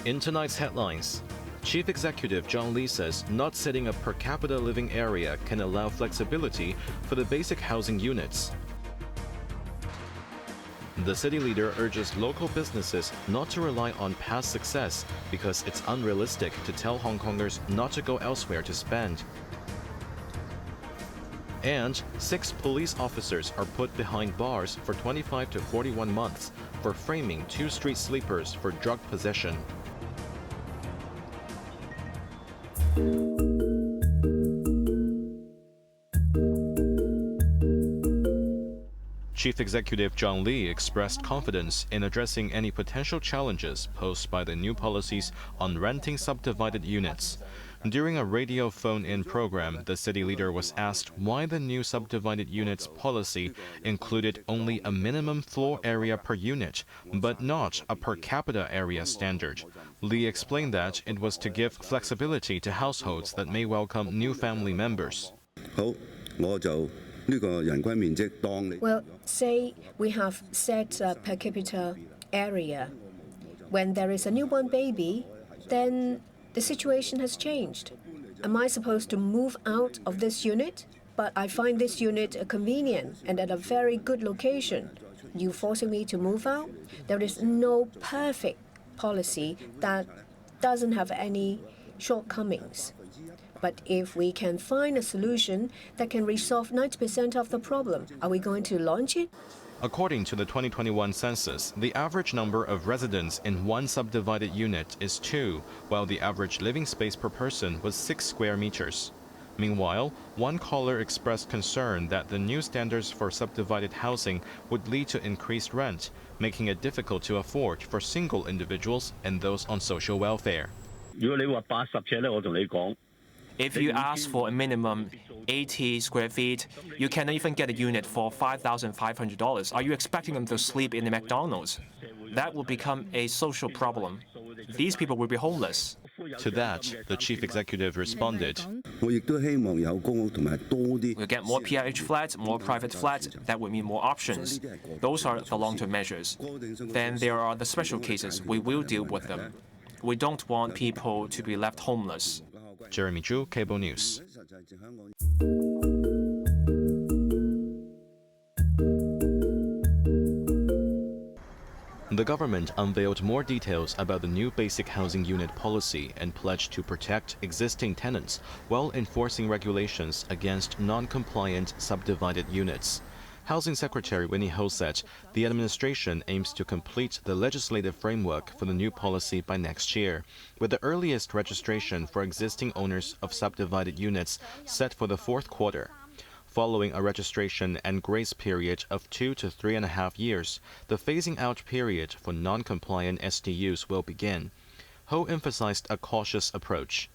In tonight's headlines, Chief Executive John Lee says not setting a per capita living area can allow flexibility for the basic housing units. The city leader urges local businesses not to rely on past success because it's unrealistic to tell Hongkongers not to go elsewhere to spend. And 6 police officers are put behind bars for 25 to 41 months for framing 2 street sleepers for drug possession. Chief Executive John Lee expressed confidence in addressing any potential challenges posed by the new policies on renting subdivided units. During a radio phone-in program, the city leader was asked why the new subdivided units policy included only a minimum floor area per unit, but not a per capita area standard. Lee explained that it was to give flexibility to households that may welcome new family members. Well, say we have set a per capita area. When there is a newborn baby, then the situation has changed. Am I supposed to move out of this unit? But I find this unit convenient and at a very good location. You forcing me to move out? There is no perfect policy that doesn't have any shortcomings. But if we can find a solution that can resolve 90% of the problem, are we going to launch it? According to the 2021 census, the average number of residents in one subdivided unit is 2, while the average living space per person was 6 square meters. Meanwhile, one caller expressed concern that the new standards for subdivided housing would lead to increased rent, making it difficult to afford for single individuals and those on social welfare. If you ask for a minimum 80 square feet, you cannot even get a unit for $5,500. Are you expecting them to sleep in the McDonald's? That will become a social problem. These people will be homeless. To that, the chief executive responded, We'll get more PIH flats, more private flats. That would mean more options. Those are the long-term measures. Then there are the special cases. We will deal with them. We don't want people to be left homeless. Jeremy Zhu, Cable News. The government unveiled more details about the new basic housing unit policy and pledged to protect existing tenants while enforcing regulations against non-compliant subdivided units. Housing Secretary Winnie Ho said the administration aims to complete the legislative framework for the new policy by next year, with the earliest registration for existing owners of subdivided units set for the 4th quarter. Following a registration and grace period of 2 to 3.5 years, the phasing out period for non-compliant SDUs will begin. Ho emphasized a cautious approach.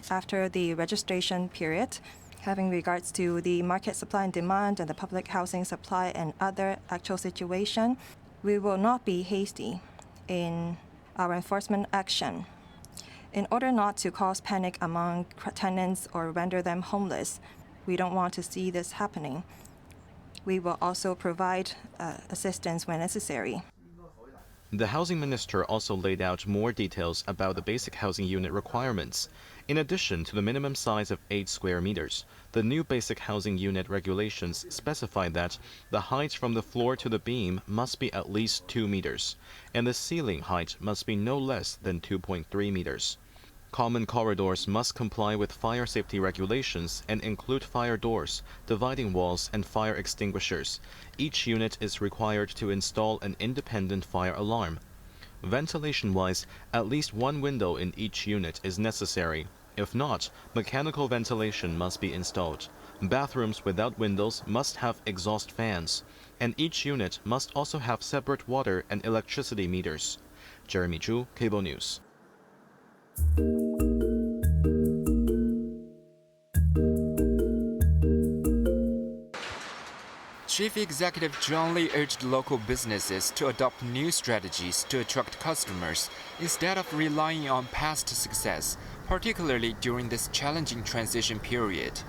After the registration period, having regards to the market supply and demand and the public housing supply and other actual situation, we will not be hasty in our enforcement action. In order not to cause panic among tenants or render them homeless, we don't want to see this happening. We will also provide assistance when necessary. The housing minister also laid out more details about the basic housing unit requirements. In addition to the minimum size of 8 square meters, the new basic housing unit regulations specify that the height from the floor to the beam must be at least 2 meters, and the ceiling height must be no less than 2.3 meters. Common corridors must comply with fire safety regulations and include fire doors, dividing walls, and fire extinguishers. Each unit is required to install an independent fire alarm. Ventilation-wise, at least one window in each unit is necessary. If not, mechanical ventilation must be installed. Bathrooms without windows must have exhaust fans, and each unit must also have separate water and electricity meters. Jeremy Zhu, Cable News. Chief Executive John Lee urged local businesses to adopt new strategies to attract customers instead of relying on past success, particularly during this challenging transition period.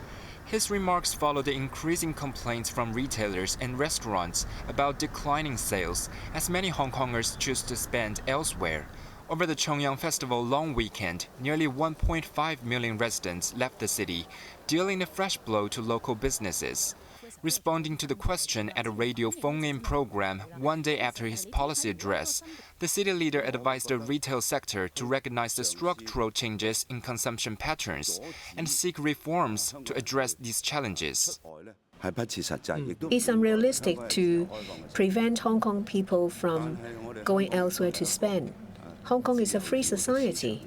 His remarks follow the increasing complaints from retailers and restaurants about declining sales as many Hongkongers choose to spend elsewhere. Over the Chongyang Festival long weekend, nearly 1.5 million residents left the city, dealing a fresh blow to local businesses. Responding to the question at a radio phone-in program one day after his policy address, the city leader advised the retail sector to recognize the structural changes in consumption patterns and seek reforms to address these challenges. It's unrealistic to prevent Hong Kong people from going elsewhere to spend. Hong Kong is a free society.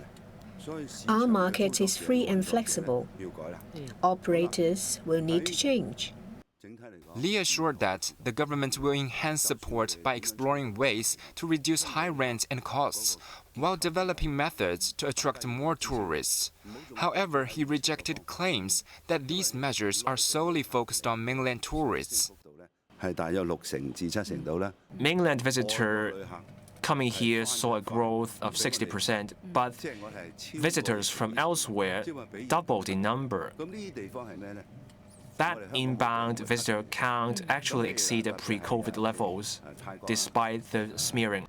Our market is free and flexible. Operators will need to change. Li assured that the government will enhance support by exploring ways to reduce high rent and costs, while developing methods to attract more tourists. However, he rejected claims that these measures are solely focused on mainland tourists. Mainland visitor coming here saw a growth of 60%, but visitors from elsewhere doubled in number. That inbound visitor count actually exceeded pre-COVID levels, despite the smearing.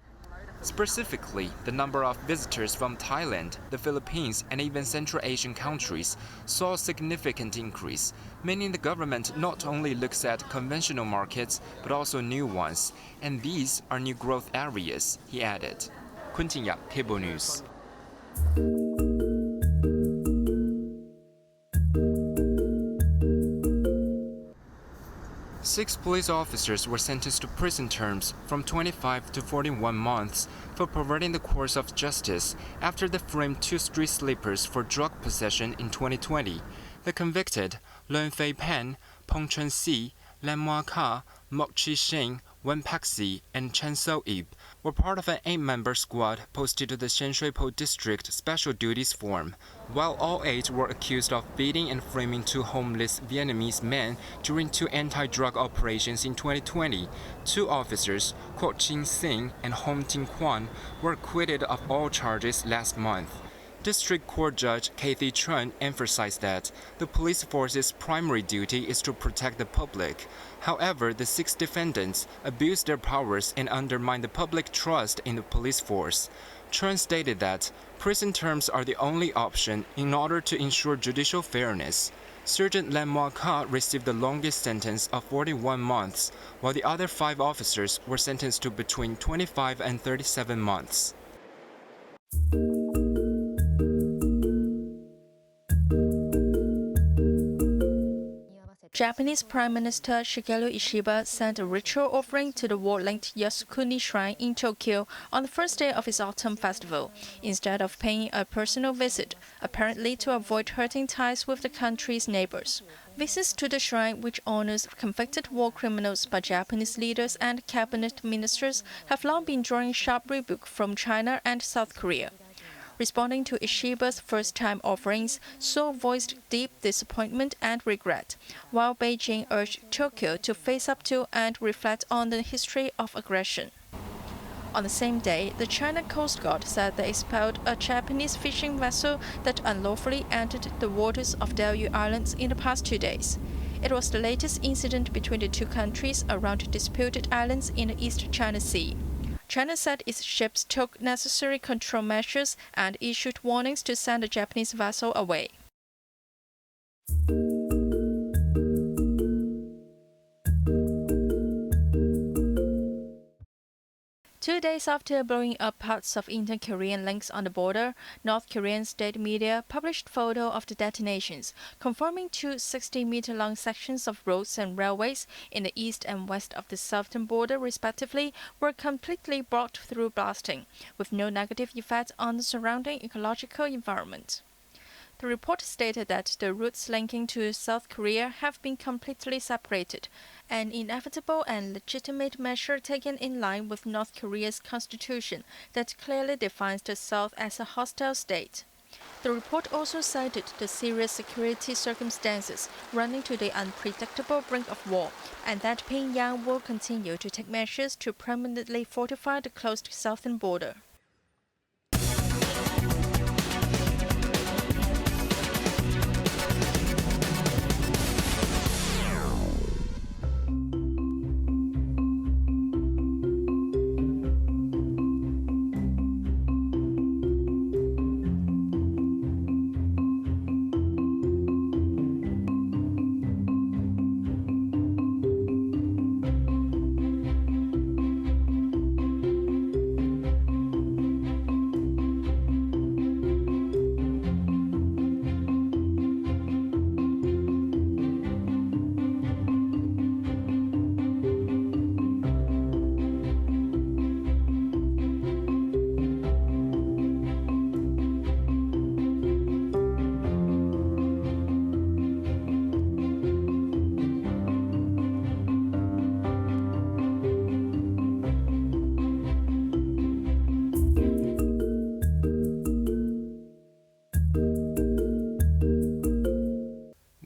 Specifically, the number of visitors from Thailand, the Philippines, and even Central Asian countries saw a significant increase, meaning the government not only looks at conventional markets, but also new ones. And these are new growth areas, he added. Kun Ting-Yap, Cable News. 6 police officers were sentenced to prison terms from 25 to 41 months for perverting the course of justice after they framed 2 street sleepers for drug possession in 2020. The convicted, Leung Fei Pan, Peng Chun Si, Lam Mua Ka, Mok Chi Shing, Wen Pak Si, and Chen So Ip were part of an 8-member squad posted to the Shen Shui Po District Special Duties Forum. While all 8 were accused of beating and framing 2 homeless Vietnamese men during 2 anti-drug operations in 2020, 2 officers, Kwok Ching Sing and Hong Ting Kwan, were acquitted of all charges last month. District Court Judge Kathy Chun emphasized that the police force's primary duty is to protect the public. However, the 6 defendants abused their powers and undermined the public trust in the police force. Chun stated that prison terms are the only option in order to ensure judicial fairness. Sergeant Lam Mua Ka received the longest sentence of 41 months, while the other 5 officers were sentenced to between 25 and 37 months. Japanese Prime Minister Shigeru Ishiba sent a ritual offering to the war-linked Yasukuni Shrine in Tokyo on the first day of his autumn festival, instead of paying a personal visit, apparently to avoid hurting ties with the country's neighbors. Visits to the shrine, which honors convicted war criminals by Japanese leaders and cabinet ministers, have long been drawing sharp rebuke from China and South Korea. Responding to Ishiba's first-time offerings, Seoul voiced deep disappointment and regret, while Beijing urged Tokyo to face up to and reflect on the history of aggression. On the same day, the China Coast Guard said they expelled a Japanese fishing vessel that unlawfully entered the waters of Diaoyu Islands in the past 2 days. It was the latest incident between the 2 countries around disputed islands in the East China Sea. China said its ships took necessary control measures and issued warnings to send the Japanese vessel away. Two days after blowing up parts of inter-Korean links on the border, North Korean state media published photo of the detonations, confirming 2 60-meter-long sections of roads and railways in the east and west of the southern border, respectively, were completely brought through blasting, with no negative effect on the surrounding ecological environment. The report stated that the routes linking to South Korea have been completely separated, an inevitable and legitimate measure taken in line with North Korea's constitution that clearly defines the South as a hostile state. The report also cited the serious security circumstances running to the unpredictable brink of war, and that Pyongyang will continue to take measures to permanently fortify the closed southern border.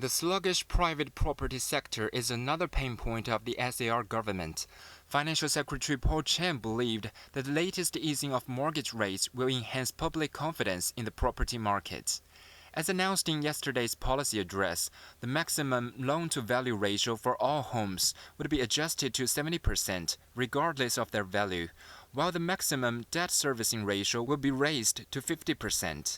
The sluggish private property sector is another pain point of the SAR government. Financial Secretary Paul Chen believed that the latest easing of mortgage rates will enhance public confidence in the property market. As announced in yesterday's policy address, the maximum loan-to-value ratio for all homes would be adjusted to 70%, regardless of their value, while the maximum debt servicing ratio will be raised to 50%.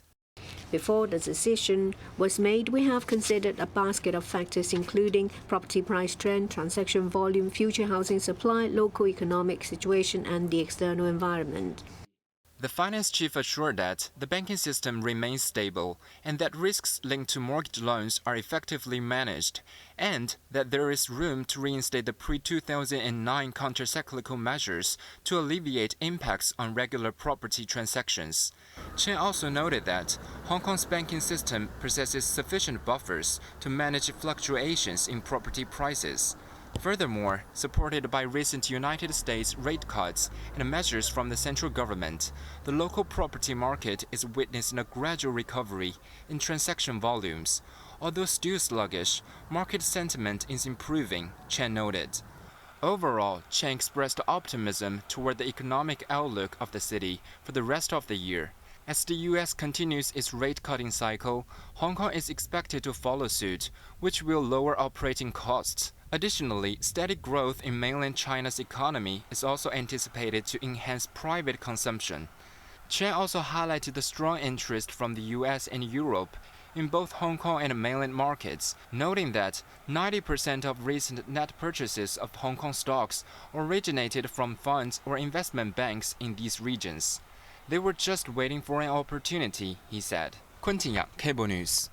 Before the decision was made, we have considered a basket of factors including property price trend, transaction volume, future housing supply, local economic situation, and the external environment. The finance chief assured that the banking system remains stable and that risks linked to mortgage loans are effectively managed, and that there is room to reinstate the pre-2009 countercyclical measures to alleviate impacts on regular property transactions. Chen also noted that Hong Kong's banking system possesses sufficient buffers to manage fluctuations in property prices. Furthermore, supported by recent United States rate cuts and measures from the central government, the local property market is witnessing a gradual recovery in transaction volumes. Although still sluggish, market sentiment is improving, Chen noted. Overall, Chen expressed optimism toward the economic outlook of the city for the rest of the year. As the U.S. continues its rate-cutting cycle, Hong Kong is expected to follow suit, which will lower operating costs. Additionally, steady growth in mainland China's economy is also anticipated to enhance private consumption. Chen also highlighted the strong interest from the U.S. and Europe in both Hong Kong and mainland markets, noting that 90% of recent net purchases of Hong Kong stocks originated from funds or investment banks in these regions. They were just waiting for an opportunity, he said. Kuntinya, Cable News.